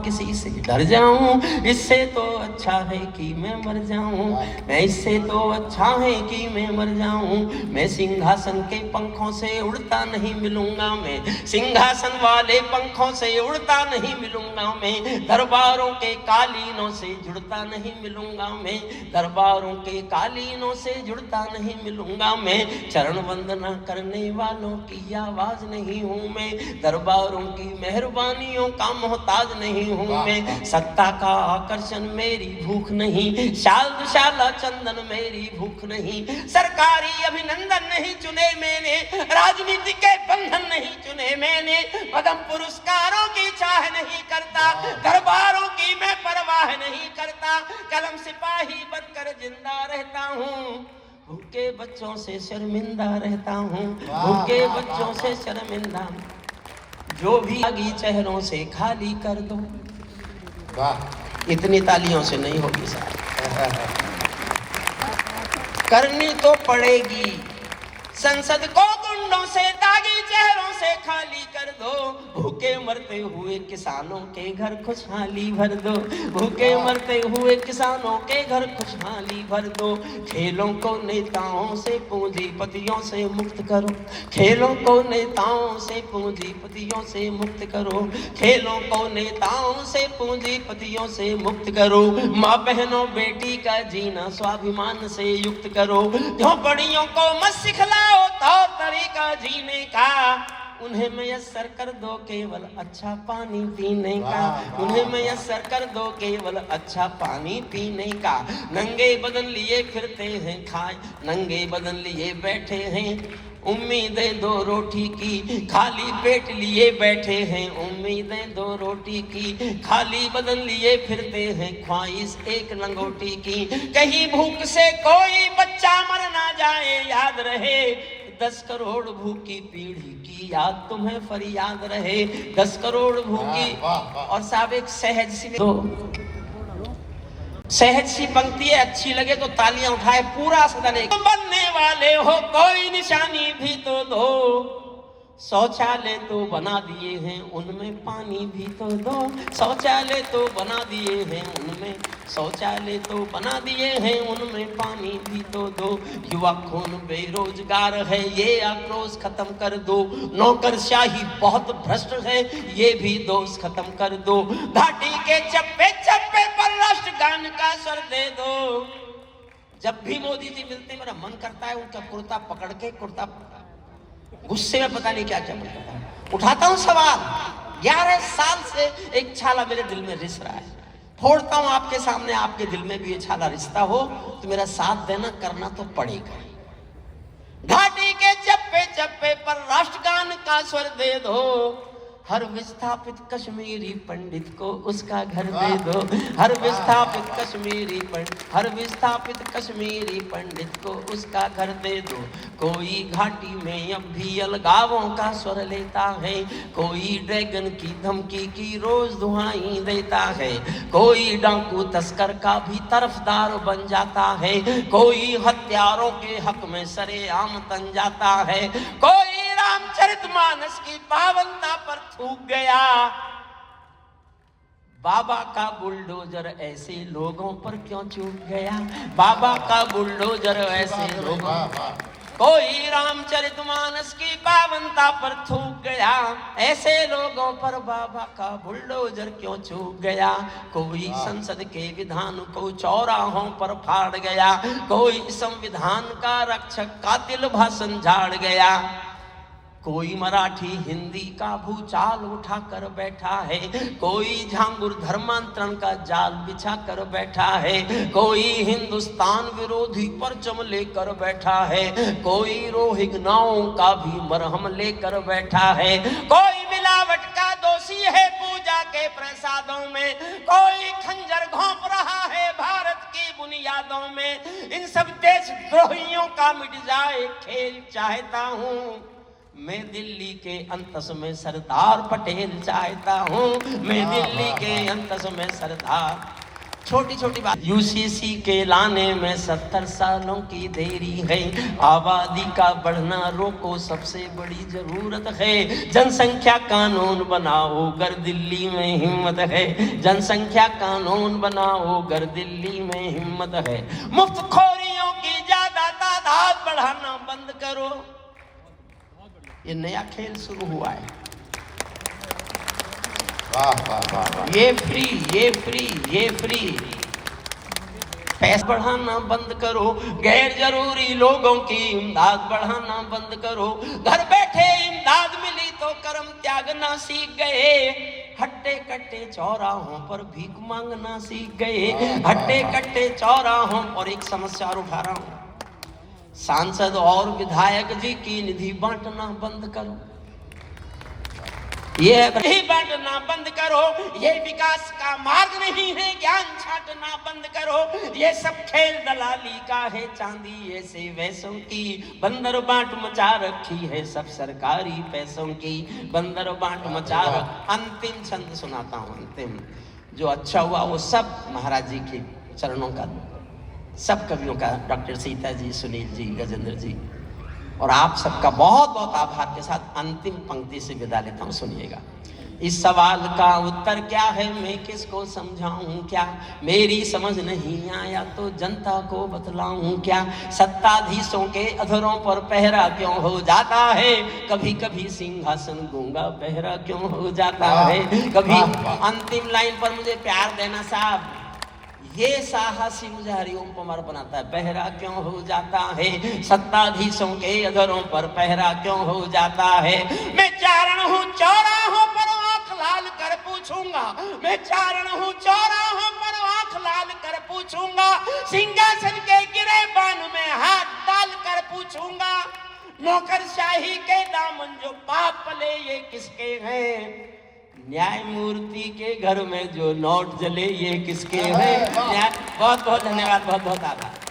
किसी से डर जाऊं, इससे तो अच्छा है कि मैं मर जाऊं, मैं इससे तो अच्छा है कि मैं मर जाऊं। मैं सिंहासन के पंखों से उड़ता नहीं मिलूंगा, मैं सिंहासन वाले पंखों से उड़ता नहीं मिलूंगा, मैं दरबारों के कालीनों से जुड़ता नहीं मिलूंगा, मैं दरबारों के कालीनों से जुड़ता नहीं मिलूंगा। मैं चरण वंदना करने वालों की आवाज नहीं हूं, मैं दरबारों की मेहरबानियों का मोहताज नहीं हूं, मैं सत्ता का आकर्षण मेरी भूख नहीं, शाल दुशाला चंदन मेरी भूख नहीं, सरकारी अभिनंदन नहीं चुने मैंने, राजनीति के बंधन नहीं चुने मैंने, पद्म पुरस्कारों की चाह नहीं करता, दरबारों की मैं परवाह नहीं करता, कलम सिपाही बनकर जिंदा रहता हूँ, भूखे बच्चों से शर्मिंदा रहता हूँ, भूखे बच्चों से शर्मिंदा, जो भी आगी चेहरों से खाली कर दो। वाह, इतनी तालियों से नहीं होगी साहब, करनी तो पड़ेगी। संसद को गुंडों से दागी चेहरों से खाली कर दो, भूखे मरते हुए किसानों के घर खुशहाली भर दो, भूखे मरते हुए किसानों के घर खुशहाली भर दो। खेलों को नेताओं से पूंजीपतियों से मुक्त करो, खेलों को नेताओं से पूंजीपतियों से मुक्त करो, खेलों को नेताओं से पूंजीपतियों से मुक्त करो। माँ बहनों बेटी का जीना स्वाभिमान से युक्त करो, झोपड़ियों को मत सिखलाओ तौर तरीका जीने का, उन्हें मयस्सर कर दो केवल अच्छा पानी पीने का, उन्हें मयस्सर कर दो केवल अच्छा पानी पीने का। नंगे बदन लिए फिरते हैं खाए, नंगे बदन लिए बैठे हैं, उम्मीदें दो रोटी की, खाली पेट लिए बैठे हैं, उम्मीदें दो रोटी की, खाली बदन लिए फिरते हैं, ख्वाहिश एक लंगोटी की। कहीं भूख से कोई बच्चा मर ना जाए, याद रहे 10 करोड़ भूखी पीढ़ी की याद तुम्हें फरियाद रहे, 10 करोड़ भूखी। और साहब एक सहज सी सहज सी पंक्ति है, अच्छी लगे तो तालियां उठाए पूरा सदन। एक बनने वाले हो कोई निशानी भी तो दो, शौचालय तो बना दिए हैं उनमें पानी भी तो दो, शौचालय तो बना दिए हैं उनमें, शौचालय तो बना दिए हैं उनमें पानी भी तो दो। युवा खून बेरोजगार है ये आक्रोश खत्म कर दो, नौकरशाही बहुत भ्रष्ट है ये भी दोष खत्म कर दो। घाटी के चप्पे चप्पे पर राष्ट्रगान का स्वर दे दो। जब भी मोदी जी मिलते मेरा मन करता है उनका कुर्ता पकड़ के, कुर्ता गुस्से में पता नहीं क्या क्या उठाता हूं सवाल। 11 साल से एक छाला मेरे दिल में रिस रहा है, फोड़ता हूं आपके सामने, आपके दिल में भी ये छाला रिश्ता हो तो मेरा साथ देना, करना तो पड़ेगा। घाटी के चप्पे चप्पे पर राष्ट्रगान का स्वर दे दो, हर विस्थापित कश्मीरी पंडित को उसका घर दे दो, हर विस्थापित कश्मीरी पंडित, हर विस्थापित कश्मीरी पंडित को उसका घर दे दो। कोई घाटी में अब भी अलगावों का स्वर लेता है, कोई ड्रैगन की धमकी की रोज दुहाई देता है, कोई डाकू तस्कर का भी तरफदार बन जाता है, कोई हत्यारों के हक में सरेआम तन जाता है, कोई रामचरितमानस की पावनता पर थूक गया। बाबा का बुलडोजर ऐसे लोगों पर क्यों चूक गया, बाबा का बुलडोजर ऐसे लोगों, कोई रामचरितमानस की पावनता पर थूक गया, ऐसे लोगों पर बाबा का बुलडोजर क्यों चूक गया। कोई संसद के विधान को चौराहों पर फाड़ गया, कोई संविधान का रक्षक कातिल भाषण झाड़ गया, कोई मराठी हिंदी का भूचाल उठा कर बैठा है, कोई झांगुर धर्मांतरण का जाल बिछा कर बैठा है, कोई हिंदुस्तान विरोधी परचम लेकर बैठा है, कोई रोहिंग्याओं का भी मरहम लेकर बैठा है, कोई मिलावट का दोषी है पूजा के प्रसादों में, कोई खंजर घोंप रहा है भारत की बुनियादों में। इन सब देशद्रोहियों का मिट जाए खेल चाहता हूँ, मैं दिल्ली के अंतस में सरदार पटेल चाहता हूँ, मैं दिल्ली के अंतस में सरदार। छोटी छोटी बात। यूसीसी के लाने में 70 सालों की देरी है, आबादी का बढ़ना रोको सबसे बड़ी जरूरत है, जनसंख्या कानून बनाओ गर दिल्ली में हिम्मत है, जनसंख्या कानून बनाओ गर दिल्ली में हिम्मत है, मुफ्तखोरियों की ज्यादा तादाद बढ़ाना बंद करो। ये नया खेल शुरू हुआ है। वाह वाह वाह वाह। ये फ्री, ये फ्री, ये फ्री। पैसा बढ़ाना बंद करो, गैर जरूरी लोगों की इमदाद बढ़ाना बंद करो। घर बैठे इमदाद मिली तो कर्म त्यागना सीख गए, हट्टे कट्टे चौराहों पर भीख मांगना सीख गए, हट्टे कट्टे चौराहों। और एक समस्या और उठा रहा हूं, सांसद और विधायक जी की निधि बांटना बंद करो। ये नहीं बांटना बंद करो, ये विकास का मार्ग नहीं है, ज्ञान छांटना बंद करो। ये सब खेल दलाली का है, चांदी ऐसे वैसों की बंदर बांट मचा रखी है, सब सरकारी पैसों की बंदर बांट मचा रख। अंतिम छंद सुनाता हूँ, अंतिम जो अच्छा हुआ वो सब महाराज जी के चरणों का, सब कवियों का, डॉक्टर सीता जी, सुनील जी, गजेंद्र जी और आप सबका बहुत बहुत आभार के साथ अंतिम पंक्ति से विदा लेता हूं। सुनिएगा। इस सवाल का उत्तर क्या है, मैं किसको समझाऊं क्या, मेरी समझ नहीं आया तो जनता को बतलाऊं क्या, सत्ताधीशों के अधरों पर पहरा क्यों हो जाता है, कभी कभी सिंहासन गूंगा पहरा क्यों हो जाता है, कभी। अंतिम लाइन पर मुझे प्यार देना साहब, ये साहसी मुझे हरिओम पवार बनाता है। पहरा क्यों हो जाता है, सत्ताधीशों के अधरों पर पहरा क्यों हो जाता है। मैं चारण हूँ चौराहों पर आंख लाल कर पूछूंगा, मैं चारण हूँ चौराहों पर आंख लाल कर पूछूंगा, सिंहासन के गिरेबान में हाथ डाल कर पूछूंगा, नौकरशाही के दामन जो पाप पले ये किसके हैं, न्यायमूर्ति के घर में जो नोट जले ये किसके हैं। बहुत बहुत धन्यवाद, बहुत बहुत आभार।